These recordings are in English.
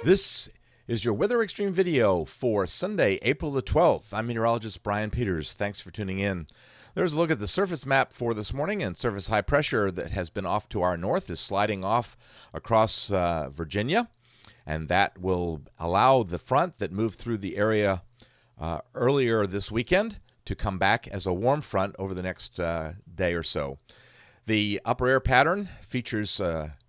This is your Weather Extreme video for Sunday, April the 12th. I'm meteorologist Brian Peters. Thanks for tuning in. There's a look at the surface map for this morning, and surface high pressure that has been off to our north is sliding off across Virginia, and that will allow the front that moved through the area earlier this weekend to come back as a warm front over the next day or so. The upper air pattern features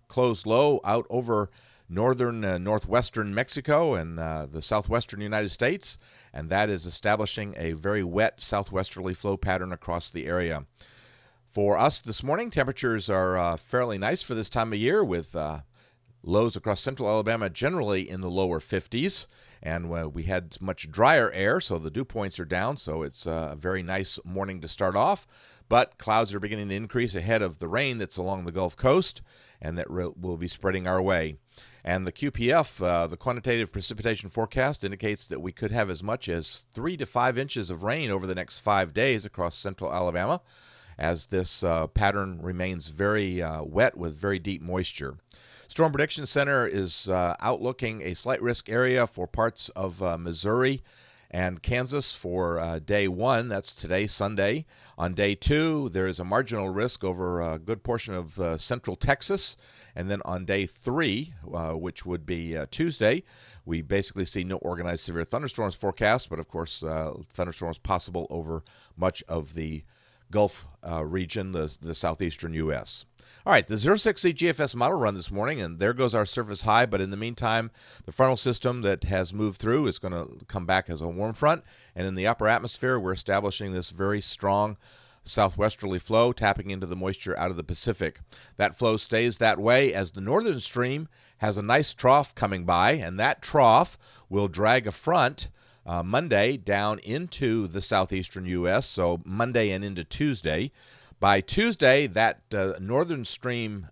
closed low out over northern northwestern Mexico and the southwestern United States, and that is establishing a very wet southwesterly flow pattern across the area. For us this morning, temperatures are fairly nice for this time of year, with lows across central Alabama generally in the lower 50s, and we had much drier air, so the dew points are down, so it's a very nice morning to start off. But clouds are beginning to increase ahead of the rain that's along the Gulf Coast, and that will be spreading our way. And the QPF, the quantitative precipitation forecast, indicates that we could have as much as 3 to 5 inches of rain over the next 5 days across central Alabama, as this pattern remains very wet with very deep moisture. Storm Prediction Center is outlooking a slight risk area for parts of Missouri and Kansas for day 1. That's today, Sunday. On day 2, there is a marginal risk over a good portion of central Texas. And then on day 3, which would be Tuesday, we basically see no organized severe thunderstorms forecast, but of course thunderstorms possible over much of the Gulf region, the southeastern U.S. All right, the 060 GFS model run this morning, and there goes our surface high. But in the meantime, the frontal system that has moved through is going to come back as a warm front. And in the upper atmosphere, we're establishing this very strong southwesterly flow, tapping into the moisture out of the Pacific. That flow stays that way as the northern stream has a nice trough coming by, and that trough will drag a front Monday down into the southeastern U.S., so Monday and into Tuesday. By Tuesday, that northern stream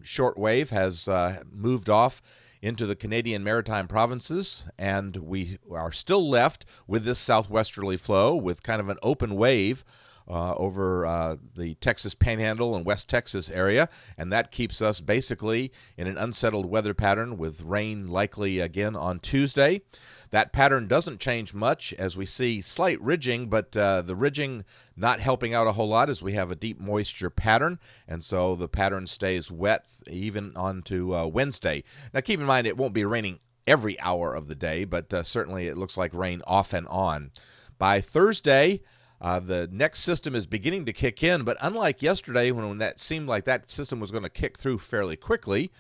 short wave has moved off into the Canadian Maritime provinces, and we are still left with this southwesterly flow with kind of an open wave over the Texas Panhandle and West Texas area, and that keeps us basically in an unsettled weather pattern with rain likely again on Tuesday. That pattern doesn't change much as we see slight ridging, but the ridging not helping out a whole lot as we have a deep moisture pattern, and so the pattern stays wet even on to Wednesday. Now keep in mind it won't be raining every hour of the day, but certainly it looks like rain off and on. By Thursday, the next system is beginning to kick in, but unlike yesterday when that seemed like that system was going to kick through fairly quickly,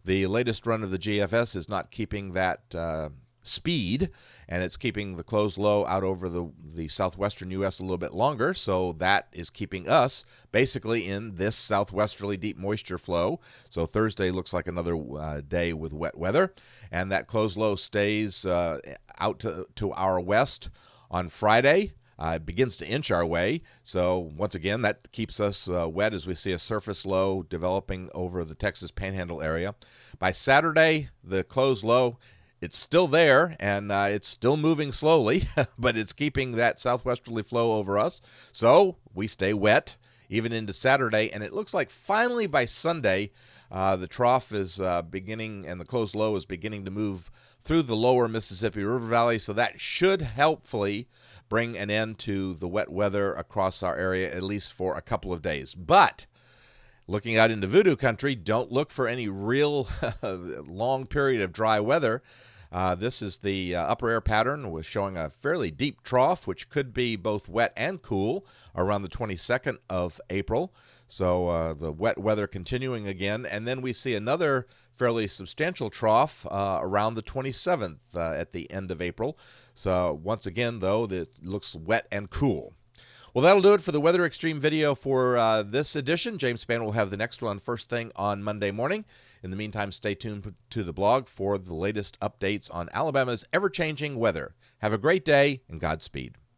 the latest run of the GFS is not keeping that speed, and it's keeping the closed low out over the southwestern U.S. a little bit longer, so that is keeping us basically in this southwesterly deep moisture flow. So Thursday looks like another day with wet weather, and that closed low stays out to our west on Friday. It begins to inch our way, so once again that keeps us wet as we see a surface low developing over the Texas Panhandle area. By Saturday, the closed low, it's still there, and it's still moving slowly, but it's keeping that southwesterly flow over us, so we stay wet even into Saturday, and it looks like finally by Sunday the trough is beginning and the closed low is beginning to move through the lower Mississippi River Valley, so that should helpfully bring an end to the wet weather across our area, at least for a couple of days. But looking out into voodoo country, don't look for any real long period of dry weather. This is the upper air pattern was showing a fairly deep trough, which could be both wet and cool around the 22nd of April. So the wet weather continuing again. And then we see another fairly substantial trough around the 27th at the end of April. So once again, though, it looks wet and cool. Well, that'll do it for the Weather Extreme video for this edition. James Spann will have the next one first thing on Monday morning. In the meantime, stay tuned to the blog for the latest updates on Alabama's ever-changing weather. Have a great day and Godspeed.